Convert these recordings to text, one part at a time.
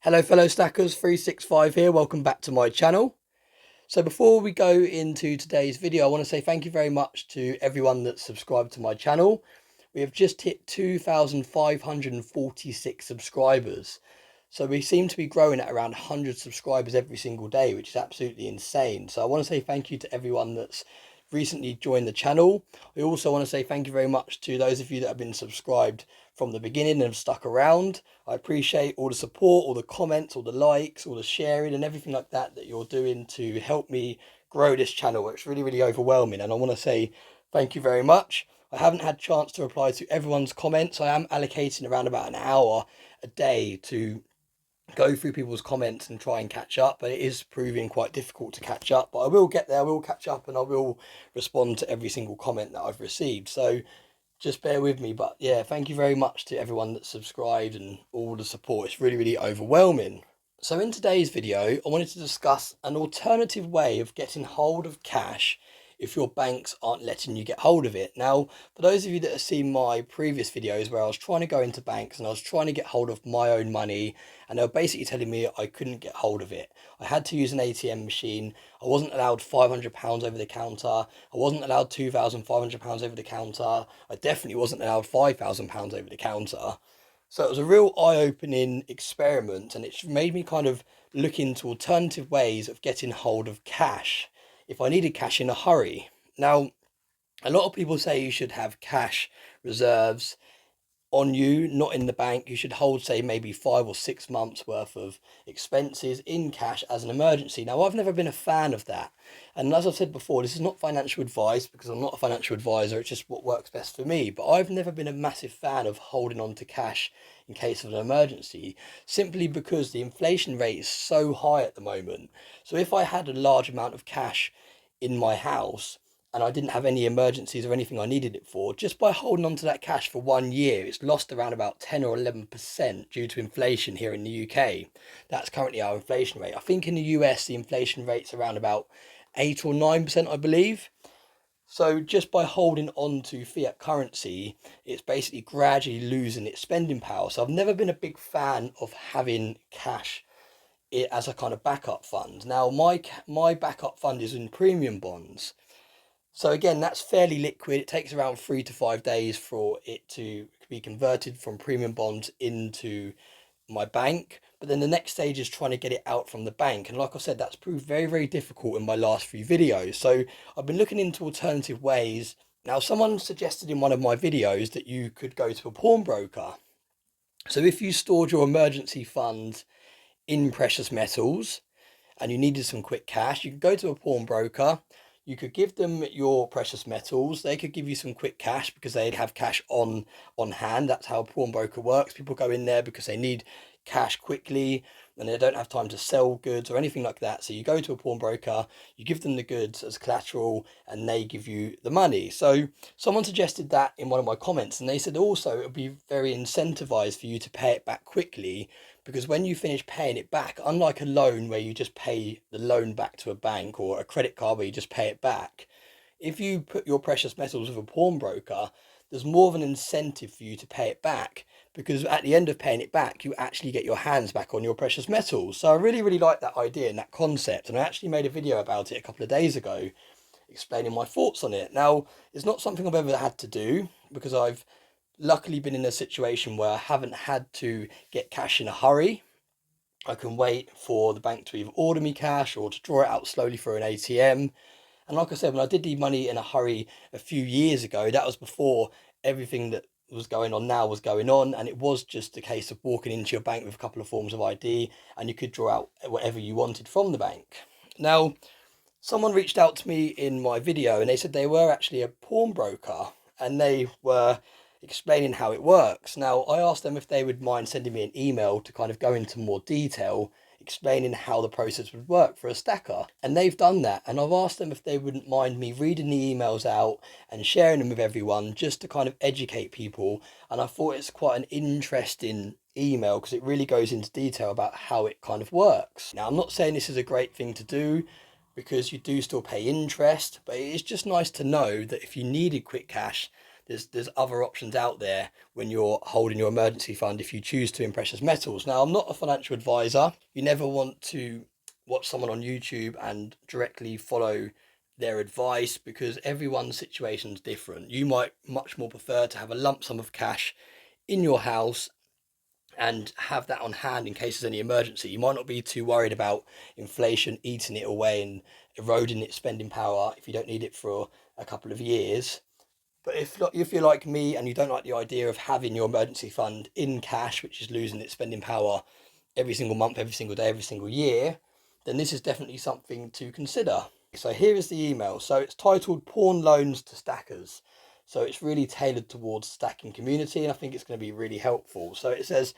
Hello fellow stackers, 365 here, welcome back to my channel. So before we go into today's video, I want to say thank you very much to everyone that's subscribed to my channel. We have just hit 2,546 subscribers. So we seem to be growing at around 100 subscribers every single day, which is absolutely insane. So I want to say thank you to everyone that's recently joined the channel. I also want to say thank you very much to those of you that have been subscribed from the beginning and have stuck around. I appreciate all the support, all the comments, all the likes, all the sharing and everything like that that you're doing to help me grow this channel. It's really, really overwhelming, and I want to say thank you very much. I haven't had a chance to reply to everyone's comments. I am allocating around about an hour a day to go through people's comments and try and catch up, but it is proving quite difficult to catch up. But I will get there, I will catch up, and I will respond to every single comment that I've received. So just bear with me. But yeah, thank you very much to everyone that subscribed and all the support. It's really, really overwhelming. So in today's video, I wanted to discuss an alternative way of getting hold of cash if your banks aren't letting you get hold of it. Now, for those of you that have seen my previous videos where I was trying to go into banks and I was trying to get hold of my own money, and they were basically telling me I couldn't get hold of it. I had to use an ATM machine. I wasn't allowed £500 over the counter. I wasn't allowed £2,500 over the counter. I definitely wasn't allowed £5,000 over the counter. So it was a real eye-opening experiment, and it's made me kind of look into alternative ways of getting hold of cash if I needed cash in a hurry. Now, a lot of people say you should have cash reserves on you, not in the bank. You should hold, say, maybe 5 or 6 months worth of expenses in cash as an emergency. Now, I've never been a fan of that. And as I've said before, this is not financial advice because I'm not a financial advisor. It's just what works best for me. But I've never been a massive fan of holding on to cash in case of an emergency, simply because the inflation rate is so high at the moment. So if I had a large amount of cash in my house, and I didn't have any emergencies or anything I needed it for, just by holding on to that cash for 1 year, it's lost around about 10 or 11% due to inflation here in the UK. That's currently our inflation rate. I think in the US, the inflation rate's around about 8 or 9%, I believe. So just by holding on to fiat currency, it's basically gradually losing its spending power. So I've never been a big fan of having cash as a kind of backup fund. Now, my backup fund is in premium bonds. So again, that's fairly liquid. It takes around 3 to 5 days for it to be converted from premium bonds into my bank. But then the next stage is trying to get it out from the bank. And like I said, that's proved very, very difficult in my last few videos. So I've been looking into alternative ways. Now, someone suggested in one of my videos that you could go to a pawnbroker. So if you stored your emergency funds in precious metals and you needed some quick cash, you could go to a pawnbroker. You could give them your precious metals. They could give you some quick cash because they have cash on hand. That's how a pawnbroker works. People go in there because they need cash quickly and they don't have time to sell goods or anything like that. So you go to a pawnbroker, you give them the goods as collateral, and they give you the money. So someone suggested that in one of my comments, and they said also it would be very incentivized for you to pay it back quickly, because when you finish paying it back, unlike a loan where you just pay the loan back to a bank, or a credit card where you just pay it back, if you put your precious metals with a pawnbroker, there's more of an incentive for you to pay it back, because at the end of paying it back, you actually get your hands back on your precious metals. So I really, really like that idea and that concept. And I actually made a video about it a couple of days ago explaining my thoughts on it. Now, it's not something I've ever had to do because I've luckily been in a situation where I haven't had to get cash in a hurry. I can wait for the bank to either order me cash or to draw it out slowly through an ATM. And like I said, when I did need money in a hurry a few years ago, that was before everything that was going on now was going on, and it was just a case of walking into your bank with a couple of forms of ID and you could draw out whatever you wanted from the bank. Now, someone reached out to me in my video and they said they were actually a pawnbroker and they were explaining how it works. Now, I asked them if they would mind sending me an email to kind of go into more detail explaining how the process would work for a stacker, and they've done that. And I've asked them if they wouldn't mind me reading the emails out and sharing them with everyone just to kind of educate people. And I thought it's quite an interesting email because it really goes into detail about how it kind of works. Now, I'm not saying this is a great thing to do because you do still pay interest, but it's just nice to know that if you needed quick cash, there's other options out there when you're holding your emergency fund if you choose to in precious metals. Now, I'm not a financial advisor. You never want to watch someone on YouTube and directly follow their advice because everyone's situation is different. You might much more prefer to have a lump sum of cash in your house and have that on hand in case there's any emergency. You might not be too worried about inflation eating it away and eroding its spending power if you don't need it for a couple of years. But if you're like me and you don't like the idea of having your emergency fund in cash, which is losing its spending power every single month, every single day, every single year, then this is definitely something to consider. So here is the email. So it's titled Pawn Loans to Stackers. So it's really tailored towards stacking community, and I think it's going to be really helpful. So it says,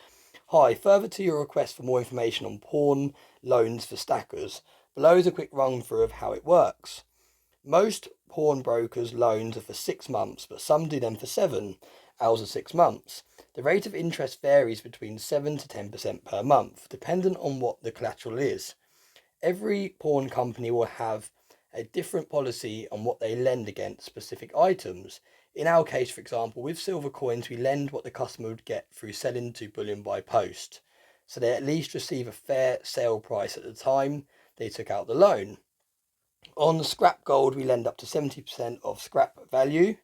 hi, further to your request for more information on pawn loans for stackers, below is a quick run through of how it works. Most pawnbrokers' loans are for 6 months, but some do them for 7. Ours are 6 months. The rate of interest varies between 7 to 10% per month, dependent on what the collateral is. Every pawn company will have a different policy on what they lend against specific items. In our case, for example, with silver coins, we lend what the customer would get through selling to bullion by post. So they at least receive a fair sale price at the time they took out the loan. On scrap gold, we lend up to 70% of scrap value.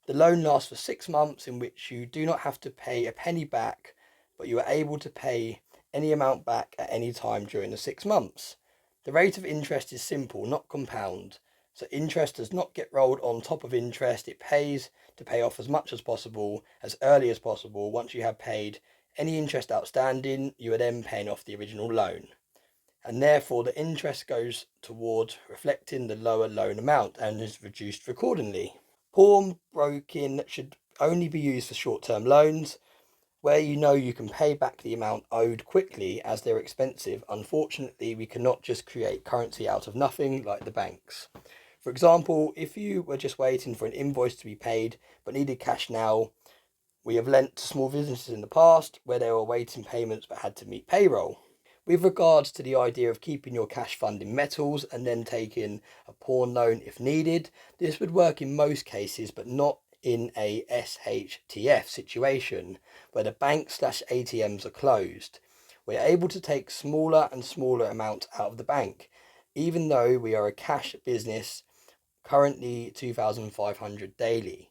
The loan lasts for 6 months, in which you do not have to pay a penny back, but you are able to pay any amount back at any time during the 6 months. The rate of interest is simple, not compound. So interest does not get rolled on top of interest. It pays to pay off as much as possible, as early as possible. Once you have paid any interest outstanding, you are then paying off the original loan. And therefore the interest goes toward reflecting the lower loan amount and is reduced accordingly. Pawnbroking should only be used for short-term loans where you know you can pay back the amount owed quickly as they're expensive. Unfortunately, we cannot just create currency out of nothing like the banks. For example, if you were just waiting for an invoice to be paid but needed cash now, we have lent to small businesses in the past where they were awaiting payments but had to meet payroll. With regards to the idea of keeping your cash fund in metals and then taking a pawn loan if needed, this would work in most cases, but not in a SHTF situation where the bank/ATMs are closed. We are able to take smaller and smaller amounts out of the bank, even though we are a cash business, currently 2,500 daily.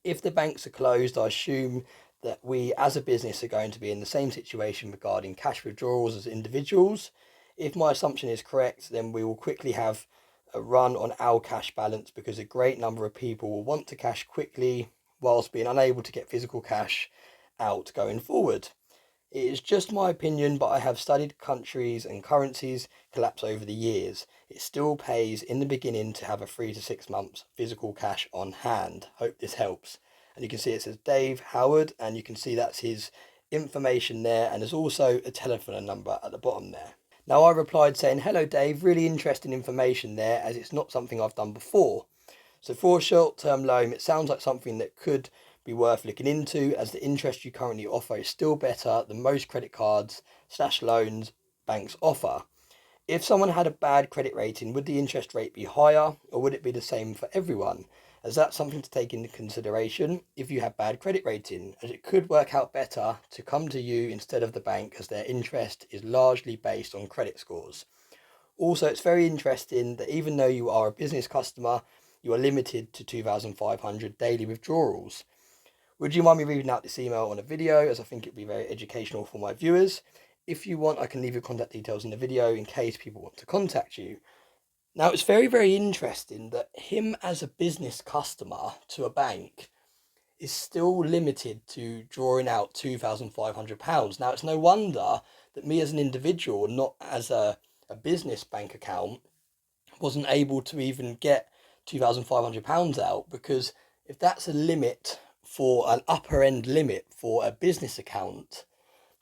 If the banks are closed, I assume that we as a business are going to be in the same situation regarding cash withdrawals as individuals. If my assumption is correct, then we will quickly have a run on our cash balance because a great number of people will want to cash quickly whilst being unable to get physical cash out going forward. It is just my opinion, but I have studied countries and currencies collapse over the years. It still pays in the beginning to have a 3 to 6 months physical cash on hand. Hope this helps. And you can see it says Dave Howard, and you can see that's his information there, and there's also a telephone number at the bottom there. Now I replied saying, hello Dave, really interesting information there as it's not something I've done before. So for a short-term loan, it sounds like something that could be worth looking into as the interest you currently offer is still better than most credit cards/loans banks offer. If someone had a bad credit rating, would the interest rate be higher or would it be the same for everyone? As that's something to take into consideration if you have bad credit rating, as it could work out better to come to you instead of the bank as their interest is largely based on credit scores. Also, it's very interesting that even though you are a business customer, you are limited to 2,500 daily withdrawals. Would you mind me reading out this email on a video, as I think it would be very educational for my viewers? If you want, I can leave your contact details in the video in case people want to contact you. Now, it's very, very interesting that him as a business customer to a bank is still limited to drawing out £2,500. Now, it's no wonder that me as an individual, not as a business bank account, wasn't able to even get £2,500 out, because if that's a limit for an upper end limit for a business account,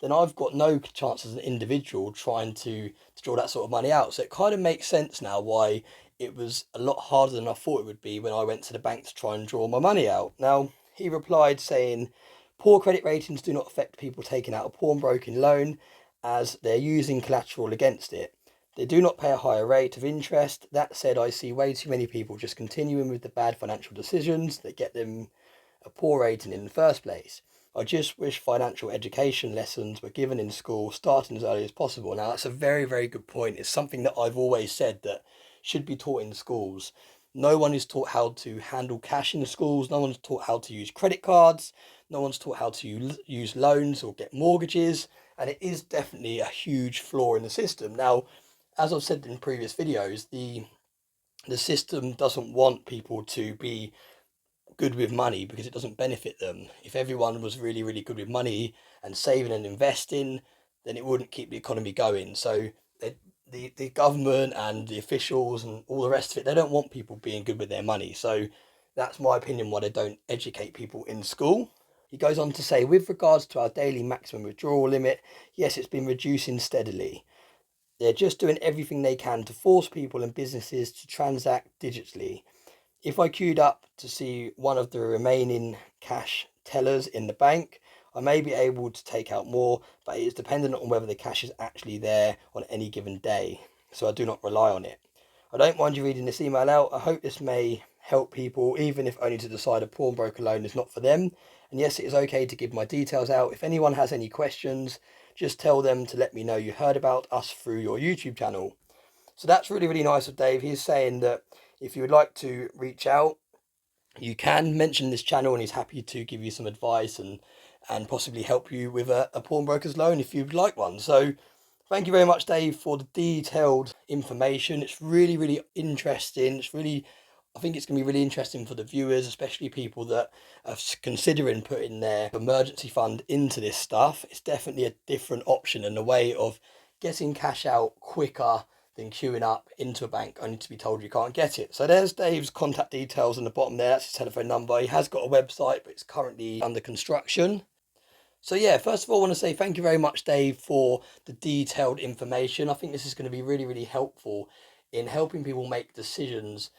then I've got no chance as an individual trying to draw that sort of money out. So it kind of makes sense now why it was a lot harder than I thought it would be when I went to the bank to try and draw my money out. Now, he replied saying, poor credit ratings do not affect people taking out a pawnbroking loan as they're using collateral against it. They do not pay a higher rate of interest. That said, I see way too many people just continuing with the bad financial decisions that get them a poor rating in the first place. I just wish financial education lessons were given in school starting as early as possible. Now, that's a very, very good point. It's something that I've always said that should be taught in schools. No one is taught how to handle cash in the schools. No one's taught how to use credit cards. No one's taught how to use loans or get mortgages. And it is definitely a huge flaw in the system. Now, as I've said in previous videos, the system doesn't want people to be good with money because it doesn't benefit them. If everyone was really, really good with money and saving and investing, then it wouldn't keep the economy going. So the government and the officials and all the rest of it, they don't want people being good with their money. So that's my opinion why they don't educate people in school. He goes on to say, with regards to our daily maximum withdrawal limit, yes, it's been reducing steadily. They're just doing everything they can to force people and businesses to transact digitally. If I queued up to see one of the remaining cash tellers in the bank, I may be able to take out more, but it is dependent on whether the cash is actually there on any given day, so I do not rely on it. I don't mind you reading this email out. I hope this may help people, even if only to decide a pawnbroker loan is not for them. And yes, it is okay to give my details out. If anyone has any questions, just tell them to let me know you heard about us through your YouTube channel. So that's really, really nice of Dave. He's saying that if you would like to reach out, you can mention this channel and he's happy to give you some advice and possibly help you with a pawnbroker's loan if you'd like one. So thank you very much, Dave, for the detailed information. It's really, really interesting. I think it's going to be really interesting for the viewers, especially people that are considering putting their emergency fund into this stuff. It's definitely a different option and a way of getting cash out quicker than queuing up into a bank only to be told you can't get it. So there's Dave's contact details on the bottom there. That's his telephone number. He has got a website, but it's currently under construction. So yeah, first of all, I want to say thank you very much, Dave, for the detailed information. I think this is going to be really, really helpful in helping people make decisions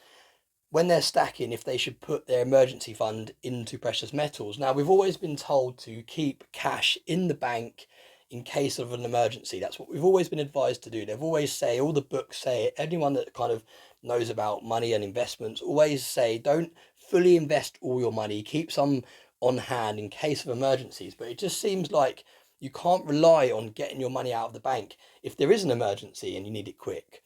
when they're stacking if they should put their emergency fund into precious metals. Now, we've always been told to keep cash in the bank in case of an emergency. That's what we've always been advised to do. They've always say, all the books say it, anyone that kind of knows about money and investments always say, don't fully invest all your money, keep some on hand in case of emergencies. But it just seems like you can't rely on getting your money out of the bank if there is an emergency and you need it quick.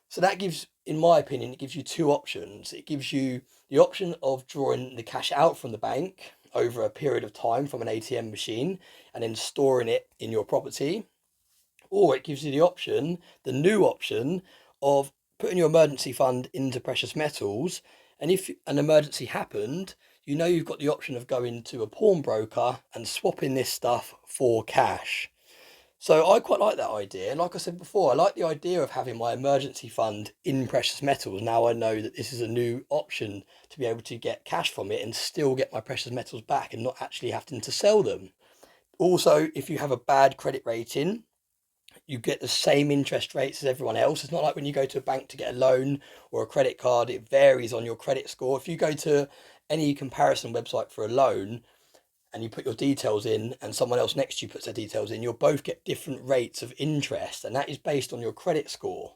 So that gives, in my opinion, it gives you two options. It gives you the option of drawing the cash out from the bank over a period of time from an ATM machine and then storing it in your property. Or it gives you the option, the new option, of putting your emergency fund into precious metals. And if an emergency happened, you know you've got the option of going to a pawnbroker and swapping this stuff for cash. So I quite like that idea. And like I said before, I like the idea of having my emergency fund in precious metals. Now I know that this is a new option to be able to get cash from it and still get my precious metals back and not actually having to sell them. Also, if you have a bad credit rating, you get the same interest rates as everyone else. It's not like when you go to a bank to get a loan or a credit card, it varies on your credit score. If you go to any comparison website for a loan, and you put your details in and someone else next to you puts their details in, you'll both get different rates of interest, and that is based on your credit score.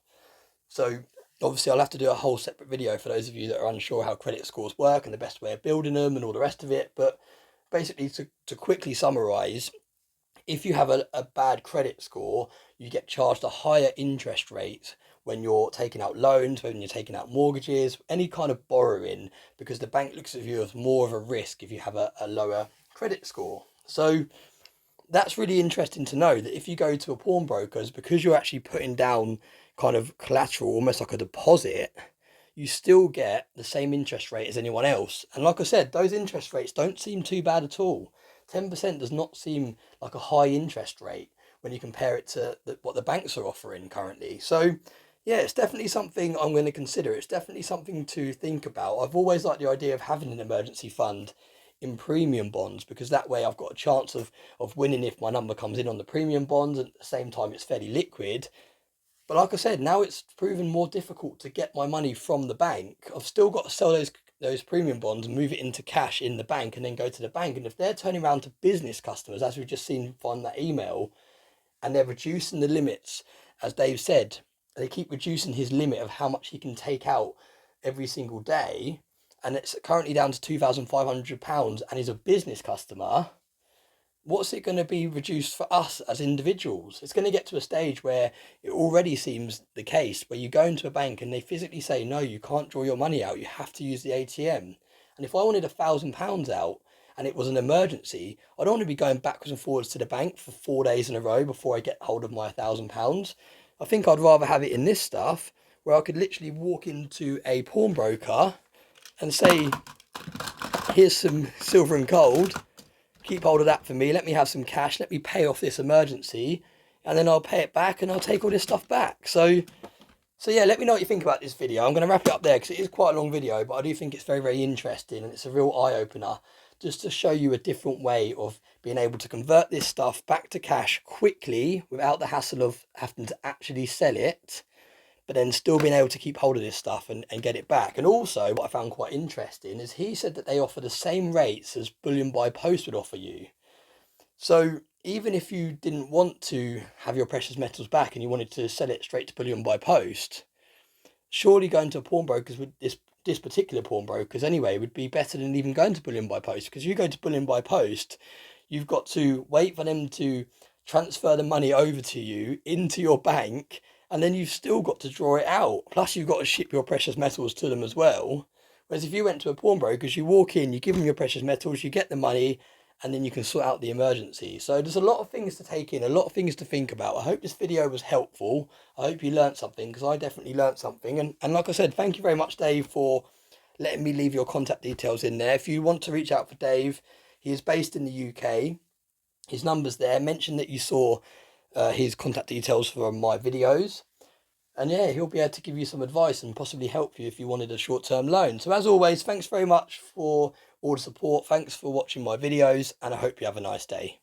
So obviously I'll have to do a whole separate video for those of you that are unsure how credit scores work and the best way of building them and all the rest of it. But basically, to quickly summarize, if you have a bad credit score, you get charged a higher interest rate when you're taking out loans, when you're taking out mortgages, any kind of borrowing, because the bank looks at you as more of a risk if you have a lower credit score. So that's really interesting to know that if you go to a pawnbroker's, because you're actually putting down kind of collateral, almost like a deposit, you still get the same interest rate as anyone else. And like I said, those interest rates don't seem too bad at all. 10% does not seem like a high interest rate when you compare it to what the banks are offering currently. So yeah, it's definitely something I'm going to consider. It's definitely something to think about. I've always liked the idea of having an emergency fund in premium bonds, because that way I've got a chance of winning if my number comes in on the premium bonds, and at the same time it's fairly liquid. But like I said, now it's proven more difficult to get my money from the bank. I've still got to sell those premium bonds and move it into cash in the bank and then go to the bank. And if they're turning around to business customers, as we've just seen from that email, and they're reducing the limits, as Dave said, they keep reducing his limit of how much he can take out every single day, and it's currently down to £2,500, and he's a business customer. What's it going to be reduced for us as individuals? It's going to get to a stage where it already seems the case, where you go into a bank and they physically say, no, you can't draw your money out, you have to use the ATM. And if I wanted £1,000 out and it was an emergency, I don't want to be going backwards and forwards to the bank for 4 days in a row before I get hold of my £1,000. I think I'd rather have it in this stuff where I could literally walk into a pawnbroker and say, here's some silver and gold, keep hold of that for me, let me have some cash, let me pay off this emergency, and then I'll pay it back and I'll take all this stuff back. So yeah, let me know what you think about this video. I'm going to wrap it up there because it is quite a long video, but I do think it's very, very interesting, and it's a real eye-opener just to show you a different way of being able to convert this stuff back to cash quickly without the hassle of having to actually sell it, but then still being able to keep hold of this stuff and get it back. And also, what I found quite interesting is he said that they offer the same rates as Bullion by Post would offer you. So even if you didn't want to have your precious metals back and you wanted to sell it straight to Bullion by Post, surely going to pawnbrokers with this particular pawnbrokers anyway would be better than even going to Bullion by Post, because you go to Bullion by Post, you've got to wait for them to transfer the money over to you into your bank, and then you've still got to draw it out. Plus, you've got to ship your precious metals to them as well. Whereas if you went to a pawnbroker's, you walk in, you give them your precious metals, you get the money, and then you can sort out the emergency. So there's a lot of things to take in, a lot of things to think about. I hope this video was helpful. I hope you learnt something, because I definitely learnt something. And like I said, thank you very much, Dave, for letting me leave your contact details in there. If you want to reach out for Dave, he is based in the UK. His number's there. Mention that you saw his contact details from my videos. And yeah, he'll be able to give you some advice and possibly help you if you wanted a short-term loan. So as always, thanks very much for all the support. Thanks for watching my videos, and I hope you have a nice day.